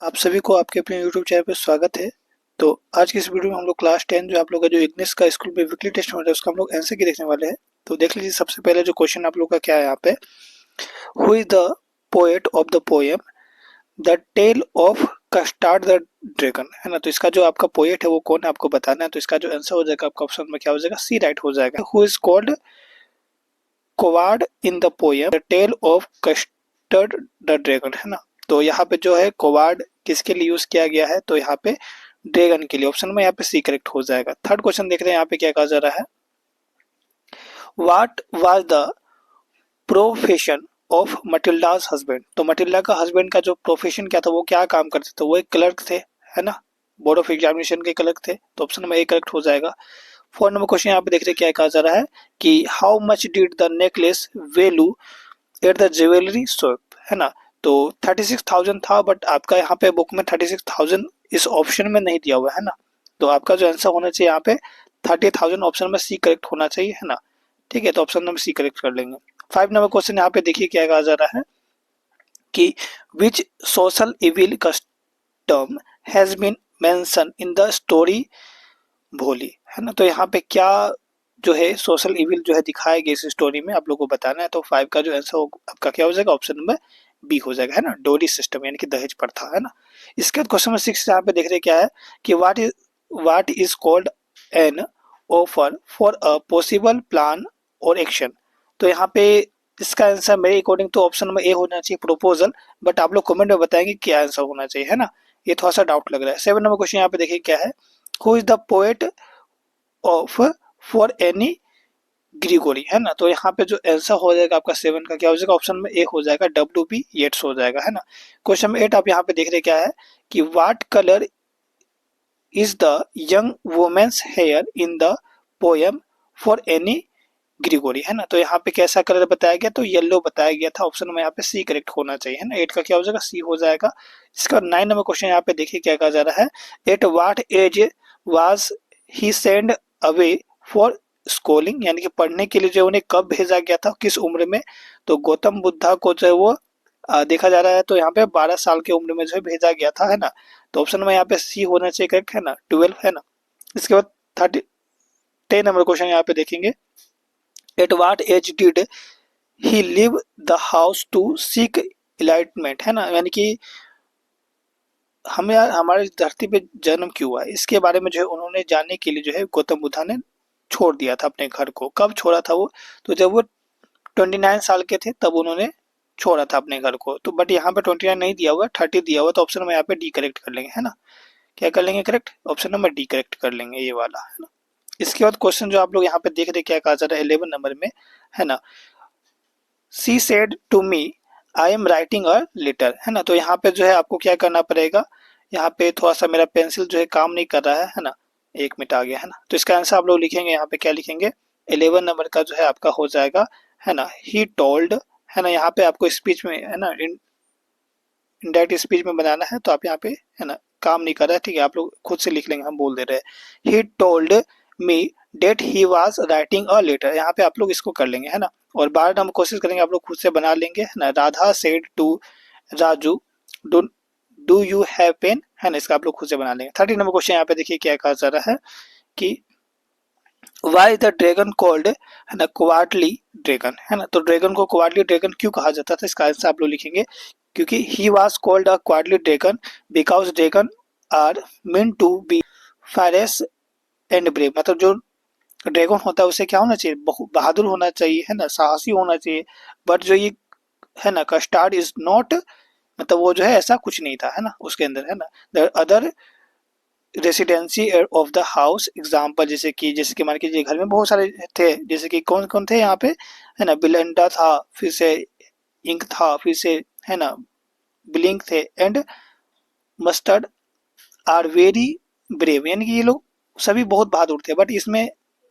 आप सभी को आपके अपने यूट्यूब चैनल पर स्वागत है। तो आज की इस वीडियो में हम लोग क्लास 10 जो आप लोग का जो इंग्लिश का स्कूल में वीकली टेस्ट होता है उसका हम लोग आंसर की देखने वाले हैं। तो देख लीजिए सबसे पहले जो क्वेश्चन आप लोग का क्या है यहाँ पे, who is the poet of the poem the tale of custard the dragon, है ना। तो इसका जो आपका पोएट है वो कौन है आपको बताना है। तो इसका जो आंसर हो जाएगा आपका ऑप्शन में क्या हो जाएगा, सी राइट हो जाएगा। Who is called coward in the poem the tale of custard the dragon, है ना। तो यहाँ पे जो है कोवार्ड किसके लिए यूज किया गया है, तो यहाँ पे ड्रैगन के लिए। ऑप्शन में यहाँ पे सी करेक्ट हो जाएगा। थर्ड क्वेश्चन देख रहे हैं यहाँ पे क्या कहा जा रहा है, what was the profession of Matilda's husband. तो मटिल्डा का हस्बैंड का जो प्रोफेशन क्या था, वो क्या काम करते थे, वो एक क्लर्क थे, है ना, बोर्ड ऑफ एग्जामिनेशन के क्लर्क थे। तो ऑप्शन में ए करेक्ट हो जाएगा। 4 नंबर क्वेश्चन यहाँ पे देख रहे हैं क्या कहा जा रहा है कि how much did the necklace value at the jewellery shop, है ना। तो 36,000 था, बट आपका यहाँ पे बुक में 36,000 इस ऑप्शन में नहीं दिया हुआ है ना। तो आपका जो आंसर होना चाहिए यहाँ पे 30,000, ऑप्शन में सी करेक्ट होना चाहिए, है ना। ठीक है, तो ऑप्शन नंबर सी करेक्ट कर लेंगे। 5 नंबर क्वेश्चन यहाँ पे देखिए क्या कहा जा रहा है कि which social evil custom has been mention in the story Bholi, है ना। तो यहाँ पे क्या जो है सोशल इविल जो है दिखाया गया इस स्टोरी में, आप लोगों को बताना है। तो 5 का जो आंसर आपका क्या हो जाएगा, ऑप्शन नंबर बी हो जाएगा, है ना, डोली सिस्टम यानी कि दहेज प्रथा, है ना। इसके बाद क्वेश्चन नंबर 6 यहाँ पे देख रहे क्या है कि what is called an offer for a possible plan और एक्शन। तो यहाँ पे इसका आंसर मेरे अकॉर्डिंग तो ऑप्शन नंबर ए होना चाहिए, प्रोपोजल, बट आप लोग कमेंट में बताएंगे क्या आंसर होना चाहिए, है ना। ये थोड़ा सा डाउट लग रहा है। 7 नंबर क्वेश्चन यहाँ पे देखिए क्या है, who is the poet of for Anne Gregory, है ना। तो यहाँ पे जो आंसर हो जाएगा आपका 7 का क्या हो जाएगा, ऑप्शन में ए हो जाएगा, WP येट्स हो जाएगा, है ना। क्वेश्चन नंबर 8 आप यहाँ पे देख रहे क्या है कि what colour is the young women's hair in the poem for Anne Gregory, है ना। तो यहाँ पे कैसा कलर बताया गया, तो येलो बताया गया था। ऑप्शन में यहाँ पे सी करेक्ट होना चाहिए, है ना। 8 का क्या हो जाएगा, सी हो जाएगा। इसका 9 नंबर क्वेश्चन यहाँ पे देखिए क्या कहा जा रहा है, at what age was he send away for schooling, यानी कि पढ़ने के लिए जो उन्हें कब भेजा गया था, किस उम्र में। तो गौतम बुद्धा को जो है वो देखा जा रहा है तो यहाँ पे 12 साल की उम्र में जो है भेजा गया था, है ना। तो ऑप्शन में यहाँ पे सी होना चाहिए करेक्ट, है ना, 12, है ना। इसके बाद 10 नंबर क्वेश्चन यहाँ पे देखेंगे, at what age did he leave the house to seek enlightenment, है ना, यानी कि हमें हमारे धरती पे जन्म क्यों हुआ इसके बारे में जो है उन्होंने जानने के लिए जो है गौतम बुद्धा ने छोड़ दिया था अपने घर को। कब छोड़ा था वो, तो जब वो 29 साल के थे तब उन्होंने छोड़ा था अपने घर को। तो बट यहाँ पे 29 नहीं दिया हुआ, 30 दिया हुआ। तो ऑप्शन में यहाँ पे डी करेक्ट कर लेंगे, है ना। क्या कर लेंगे correct, option number D correct कर लेंगे, ये वाला, है ना। इसके बाद क्वेश्चन जो आप लोग यहाँ पे देख रहे क्या कहा जा रहा है 11 नंबर में, है ना, she said to me I am writing a letter, है ना। तो यहाँ पे जो है आपको क्या करना पड़ेगा, यहाँ पे थोड़ा सा मेरा पेंसिल जो है काम नहीं कर रहा है ना, 1 मिनट आ गया, है ना। तो इसका आंसर आप लोग लिखेंगे यहाँ पे क्या लिखेंगे, 11 नंबर का जो है आपका हो जाएगा, है ना, ही टोल्ड, है ना। यहाँ पे आपको स्पीच में, है ना, इनडायरेक्ट स्पीच में बनाना है, तो आप यहाँ पे, है ना, काम नहीं कर रहा है, ठीक है, आप लोग खुद से लिख लेंगे, हम बोल दे रहे हैं। He told me that he was writing a letter, यहाँ पे आप लोग इसको कर लेंगे, है ना। और 12 हम कोशिश करेंगे आप लोग खुद से बना लेंगे, है ना। Radha said to Raju do do you have pen, है ना, इसका आप लोग खुद से बना लेंगे। 30 नंबर क्वेश्चन यहाँ पे देखिए क्या कहा जा रहा है कि वाई द ड्रैगन कॉल्ड, है ना, क्वार्टली ड्रैगन, है ना। तो ड्रैगन को क्वार्टली ड्रैगन क्यों कहा जाता था, इसका आंसर आप लोग लिखेंगे, क्योंकि he was called a cowardly dragon because dragon are mean to be fierce and brave. मतलब जो ड्रैगन होता है उसे क्या होना चाहिए, बहादुर होना चाहिए, है ना, साहसी होना चाहिए। बट जो ये, है ना, कस्टार्ड इज नॉट, मतलब वो जो है ऐसा कुछ नहीं था, है ना, उसके अंदर, है ना। The other residency of the house example, जैसे कि मान लीजिए घर में बहुत सारे थे, जैसे कि कौन कौन थे यहाँ पे, है ना, बिलेंडा था, फिर से इंक था, फिर से, है ना, ब्लिंक थे, and Mustard are very brave, यानी कि ये लोग सभी बहुत बहादुर थे। बट इसमें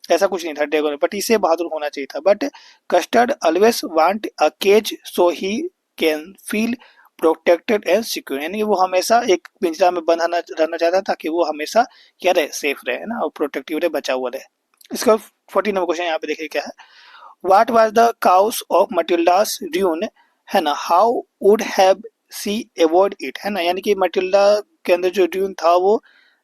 ऐसा कुछ नहीं था ड्रैगन में, बट इसे बहादुर होना चाहिए था। But Custard always want a cage so he can feel protected and secure, यानी वो हमेशा एक पिंजरा में बंद रहना चाहता था कि वो हमेशा क्या रहे, सेफ रहे, है ना, और प्रोटेक्टिव रहे, बचा हुआ रहे। इसका 14 नंबर क्वेश्चन यहाँ पे देखिए क्या है, what was the cause of Matilda's doom, है ना, how would have she avoid it, है ना, यानी कि मटिल्डा के अंदर जो ड्यून था वो,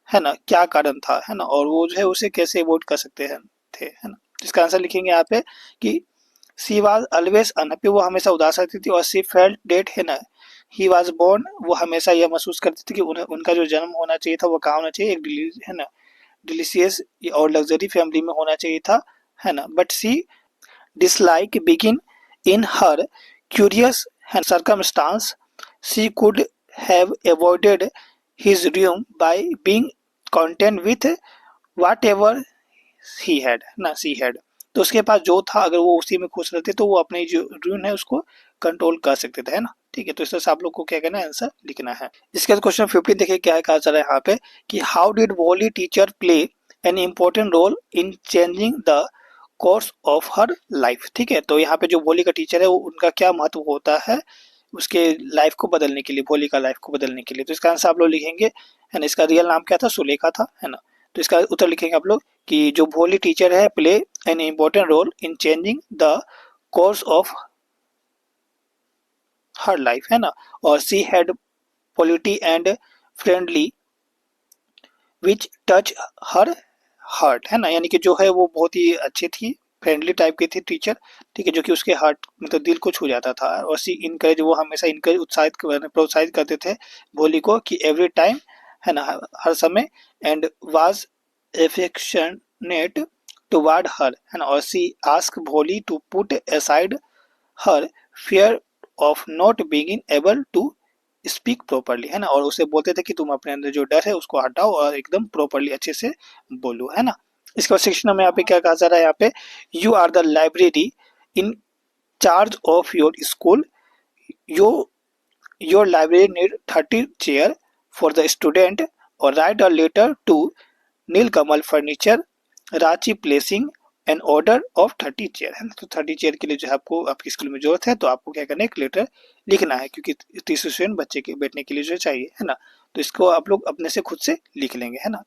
है ना, क्या कारण था, है ना, और वो जो है उसे कैसे अवॉइड कर सकते हैं थे, है ना। इसका आंसर लिखेंगे यहाँ पे कि सी वाज ऑलवेज अनहैप्पी, वो हमेशा उदास रहती थी, और सी फेल्ट डेट, है ना, ही वाज बोर्न, वो हमेशा यह महसूस करती थी कि उन्हें उनका जो जन्म होना चाहिए था वो कहाँ होना चाहिए, एक है ना, डिलीशियस और लग्जरी फैमिली में होना चाहिए था, है ना। But she dislike begin in her curious circumstance. She could have avoided his room by being content with whatever he had ना she had, तो उसके पास जो था अगर वो उसी में खुश रहते तो वो अपने जो रूम है उसको कंट्रोल कर सकते थे, है ना। ठीक है, तो इस तरह से आप लोग को क्या करना है, आंसर लिखना है। इसके बाद क्वेश्चन 15 देखिए क्या कहा जा रहा है यहाँ पे कि how did Bholi teacher play an important role in changing the course of her life. ठीक है, तो यहाँ पे जो वॉली का टीचर है वो उनका क्या महत्व होता है उसके लाइफ को बदलने के लिए, वॉली का लाइफ को बदलने के लिए। तो इसका आंसर आप लोग लिखेंगे, है ना, इसका रियल नाम क्या था, सुलेखा था, है ना। तो इसका उत्तर लिखेंगे आप लोग कि जो वॉली टीचर है play an important role in changing the course of her life, है ना, और she had polity and friendly which touch her heart, है ना, यानी कि जो है वो बहुत ही अच्छी थी, फ्रेंडली टाइप की थी टीचर, ठीक है, जो कि उसके हार्ट मतलब दिल को छू जाता था। और सी इनकरेज, वो हमेशा इनकरेज उत्साहित प्रोत्साहित करते थे भोली को कि एवरी टाइम, है ना, हर समय, and was affectionate toward her, है ना, और she ask Bholi to put aside her fear of not being able to speak properly, है ना, और उसे बोलते थे कि तुम अपने अंदर जो डर है उसको हटाओ और एकदम प्रॉपर्ली अच्छे से बोलो, है ना। इसके बाद सेक्शन में यहाँ पे क्या कहा जा रहा है, यहाँ पे you are the library in charge of your school, your your library need 30 chair for the student, और write a letter to Neelkamal furniture Ranchi placing an order of 30 chair, है ना। तो 30 चेयर के लिए जो है आपको आपकी स्कूल में जरूरत है, तो आपको क्या करना है, एक लेटर लिखना है, क्योंकि 30 स्टूडेंट बच्चे के बैठने के लिए जो चाहिए, है ना। तो इसको आप लोग अपने से खुद से लिख लेंगे, है ना।